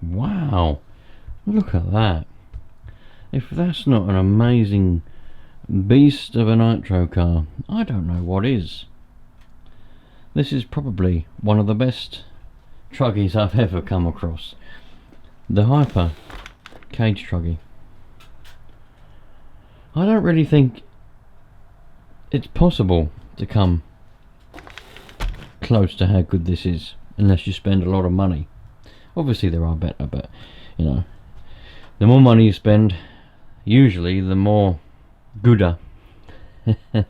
Wow, look at that. If that's not an amazing beast of a nitro car, I don't know what is. This is probably one of the best Truggies I've ever come across. The Hyper Cage Truggy. I don't really think it's possible to come close to how good this is unless you spend a lot of money. Obviously there are better, but you know, the more money you spend, usually the more gooder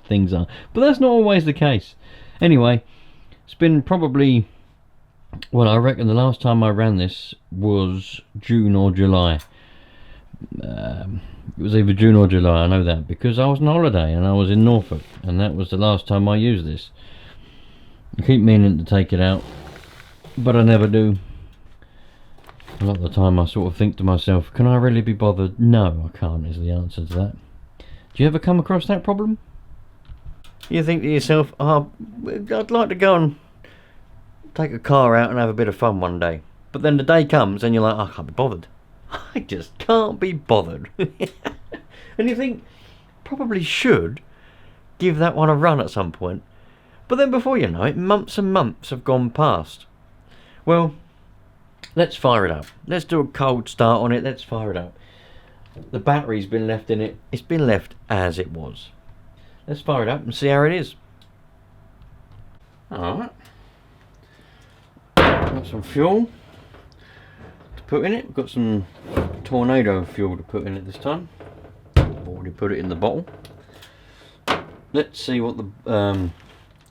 things are. But that's not always the case. Anyway, it's been probably, well, I reckon the last time I ran this was June or July. It was either June or July, I know that, because I was on holiday and I was in Norfolk, and that was the last time I used this. I keep meaning to take it out, but I never do. A lot of the time I sort of think to myself, can I really be bothered? No, I can't, is the answer to that. Do you ever come across that problem? You think to yourself, oh, I'd like to go and take a car out and have a bit of fun one day. But then the day comes and you're like, I can't be bothered. I just can't be bothered. And you think, probably should give that one a run at some point. But then before you know it, months and months have gone past. Well, let's fire it up. Let's do a cold start on it. Let's fire it up. The battery's been left in it. It's been left as it was. Let's fire it up and see how it is. Alright. Got some fuel to put in it. Got some tornado fuel to put in it this time. I've already put it in the bottle. Let's see what the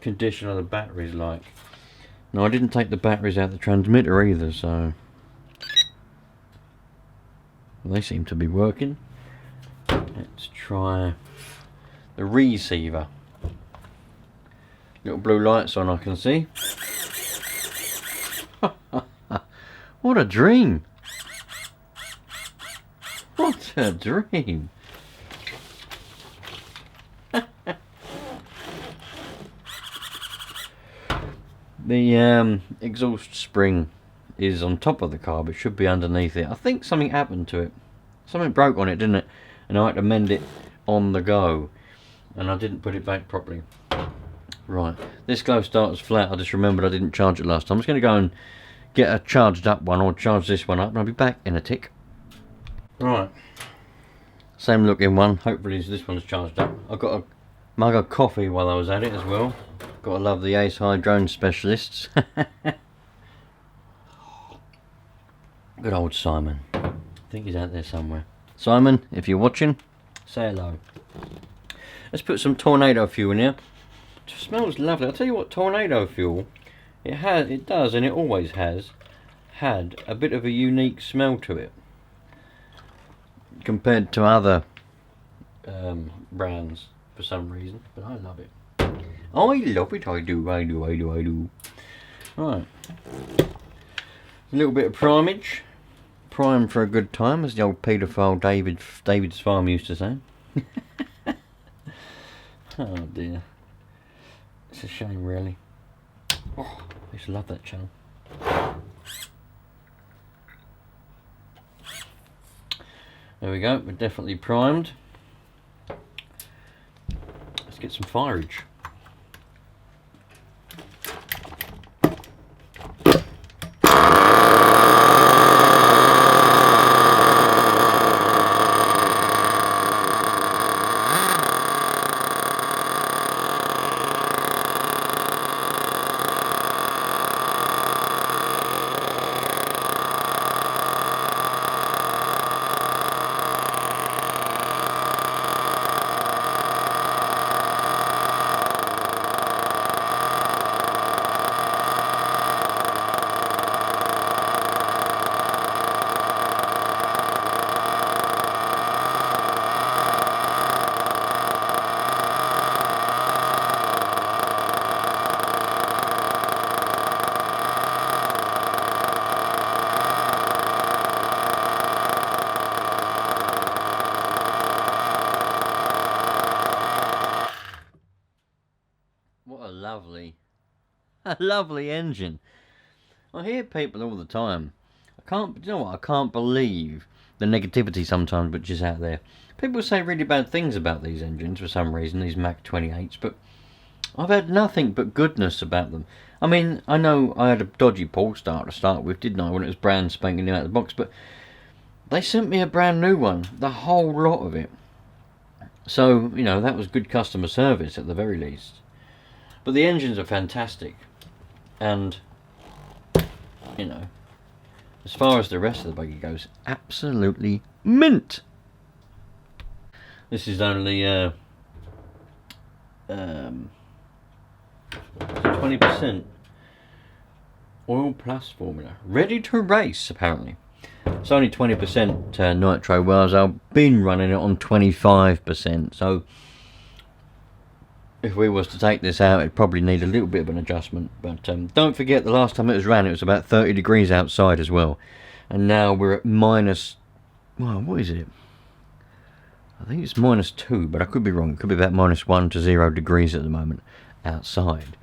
condition of the battery's like. No, I didn't take the batteries out of the transmitter either, so they seem to be working. Let's try the receiver. Little blue lights on, I can see. What a dream! What a dream! The exhaust spring is on top of the car, but should be underneath it. I think something happened to it. Something broke on it, didn't it? And I had to mend it on the go, and I didn't put it back properly. Right, this glow starter's flat. I just remembered I didn't charge it last time. I'm just going to go and get a charged up one, or charge this one up, and I'll be back in a tick. Right, same looking one. Hopefully this one's charged up. I got a mug of coffee while I was at it as well. Gotta love the Ace High drone specialists. Good old Simon. I think he's out there somewhere. Simon, if you're watching, say hello. Let's put some tornado fuel in here. It smells lovely. I'll tell you what, tornado fuel, it does, and it always has had a bit of a unique smell to it compared to other brands for some reason, but I love it. I love it, I do. Right. A little bit of primage. Prime for a good time, as the old paedophile David's Farm used to say. Oh dear. It's a shame, really. Oh, I used to love that channel. There we go, we're definitely primed. Let's get some fireage. A lovely engine. I hear people all the time You know what? I can't believe the negativity sometimes which is out there. People say really bad things about these engines for some reason, these Mach 28s, but I've had nothing but goodness about them. I mean, I know I had a dodgy pull start to start with, didn't I, when it was brand spanking new out of the box, but they sent me a brand new one, the whole lot of it. So, you know, that was good customer service at the very least. But the engines are fantastic. And, you know, as far as the rest of the buggy goes, absolutely mint. This is only 20% oil plus formula. Ready to race, apparently. It's only 20% nitro, whereas I've been running it on 25%. So if we was to take this out, it'd probably need a little bit of an adjustment. But don't forget, the last time it was ran, it was about 30 degrees outside as well. And now we're at minus, well, what is it? I think it's -2, but I could be wrong. It could be about -1 to 0 degrees at the moment outside.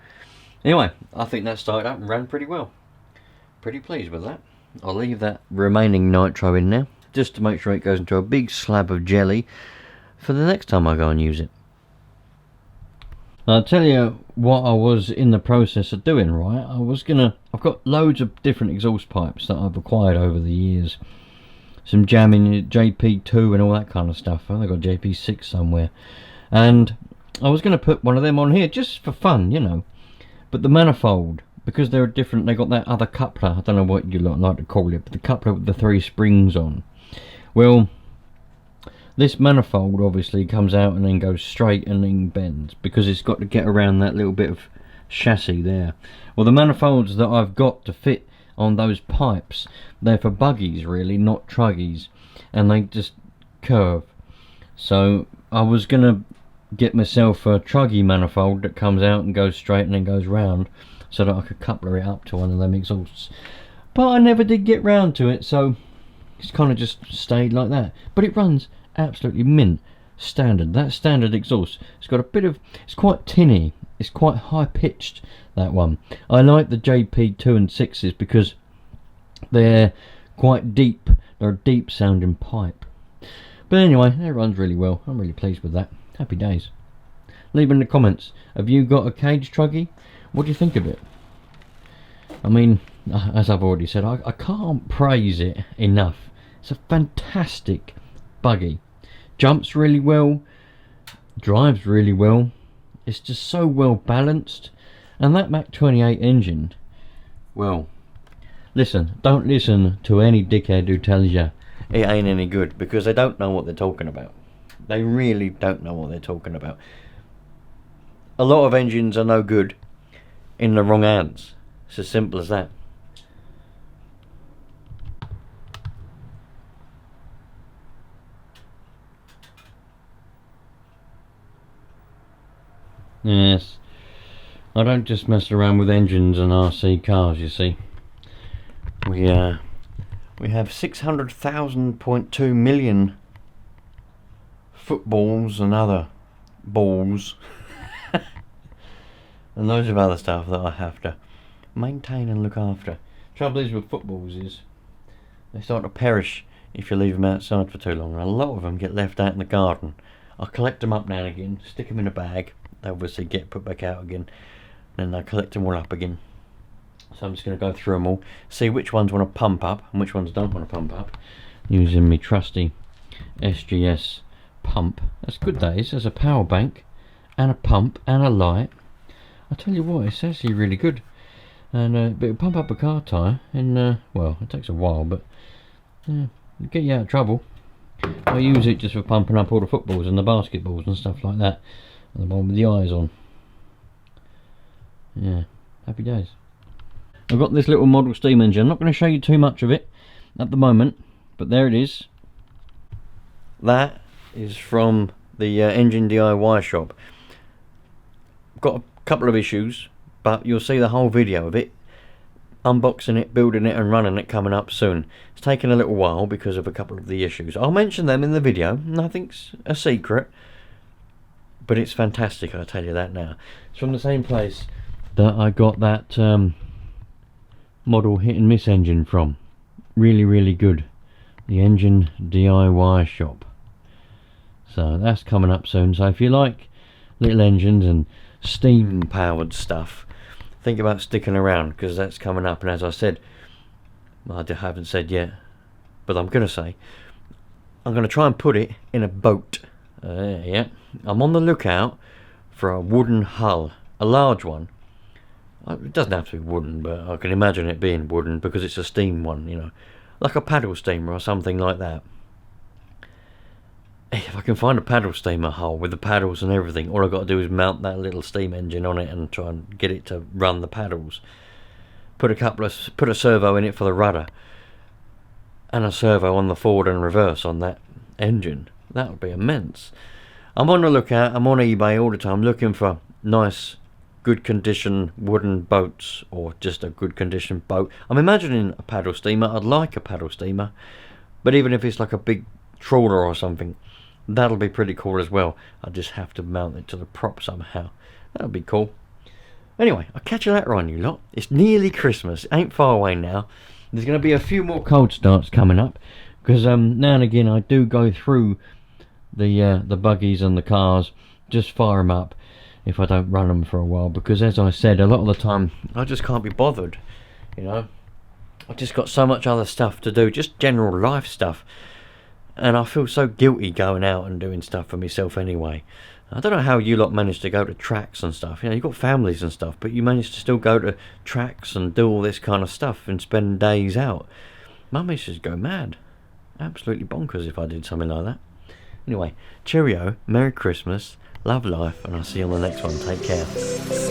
Anyway, I think that started up and ran pretty well. Pretty pleased with that. I'll leave that remaining nitro in now, just to make sure it goes into a big slab of jelly for the next time I go and use it. I'll tell you what I was in the process of doing, right? I've got loads of different exhaust pipes that I've acquired over the years. Some jamming JP2 and all that kind of stuff. I think I got JP6 somewhere. And I was going to put one of them on here just for fun, you know. But the manifold, because they're different, they got that other coupler. I don't know what you like to call it, but the coupler with the 3 springs on. Well, this manifold obviously comes out and then goes straight and then bends, because it's got to get around that little bit of chassis there. Well, the manifolds that I've got to fit on those pipes, they're for buggies really, not truggies, and they just curve. So I was gonna get myself a truggy manifold that comes out and goes straight and then goes round, so that I could coupler it up to one of them exhausts, but I never did get round to it, so it's kind of just stayed like that. But it runs absolutely mint. Standard, that standard exhaust, it's got a bit of, it's quite tinny, it's quite high pitched, that one. I like the JP2 and 6s because they're quite deep, they're a deep sounding pipe. But anyway, it runs really well. I'm really pleased with that. Happy days. Leave in the comments, have you got a cage truggy? What do you think of it? I mean, as I've already said, I can't praise it enough. It's a fantastic buggy. Jumps really well, drives really well, it's just so well balanced. And that Mach 28 engine, well, listen, don't listen to any dickhead who tells you it ain't any good, because they don't know what they're talking about. They really don't know what they're talking about. A lot of engines are no good in the wrong hands. It's as simple as that. Yes, I don't just mess around with engines and RC cars, you see. We have 600,000.2 million footballs and other balls and loads of other stuff that I have to maintain and look after. Trouble is with footballs is they start to perish if you leave them outside for too long. A lot of them get left out in the garden. I collect them up now and again, stick them in a bag. They obviously get put back out again, then I collect them all up again. So I'm just going to go through them all, see which ones want to pump up and which ones don't want to pump up, using my trusty SGS pump. That's good, that is. There's a power bank and a pump and a light. I tell you what, it's actually really good. And but it'll pump up a car tyre in, well, it takes a while, but it'll get you out of trouble. I use it just for pumping up all the footballs and the basketballs and stuff like that. And the one with the eyes on. Yeah, happy days. I've got this little model steam engine. I'm not going to show you too much of it at the moment, but there it is. That is from the engine DIY shop. Got a couple of issues, but you'll see the whole video of it, unboxing it, building it and running it, coming up soon. It's taken a little while because of a couple of the issues. I'll mention them in the video. Nothing's a secret, but it's fantastic, I'll tell you that now. It's from the same place that I got that model hit and miss engine from. really, really good. The Engine DIY shop. So that's coming up soon. So if you like little engines and steam powered stuff, think about sticking around, because that's coming up. And as I said, I haven't said yet, but I'm going to say, I'm going to try and put it in a boat. Yeah, I'm on the lookout for a wooden hull, a large one. It doesn't have to be wooden, but I can imagine it being wooden because it's a steam one, you know, like a paddle steamer or something like that. If I can find a paddle steamer hull with the paddles and everything, all I've got to do is mount that little steam engine on it and try and get it to run the paddles. Put a servo in it for the rudder, and a servo on the forward and reverse on that engine. That would be immense. I'm on the lookout. I'm on eBay all the time looking for nice, good condition wooden boats, or just a good condition boat. I'm imagining a paddle steamer. I'd like a paddle steamer, but even if it's like a big trawler or something, that'll be pretty cool as well. I just have to mount it to the prop somehow. That'll be cool. Anyway, I'll catch you later on, you lot. It's nearly Christmas. It ain't far away now. There's going to be a few more cold starts coming up, because now and again I do go through the buggies and the cars, just fire them up if I don't run them for a while, because as I said, a lot of the time I just can't be bothered, you know. I've just got so much other stuff to do, just general life stuff, and I feel so guilty going out and doing stuff for myself anyway. I don't know how you lot manage to go to tracks and stuff. You know, you've got families and stuff, but you manage to still go to tracks and do all this kind of stuff and spend days out. My missus would go mad. Absolutely bonkers if I did something like that. Anyway, cheerio, Merry Christmas, love life, and I'll see you on the next one. Take care.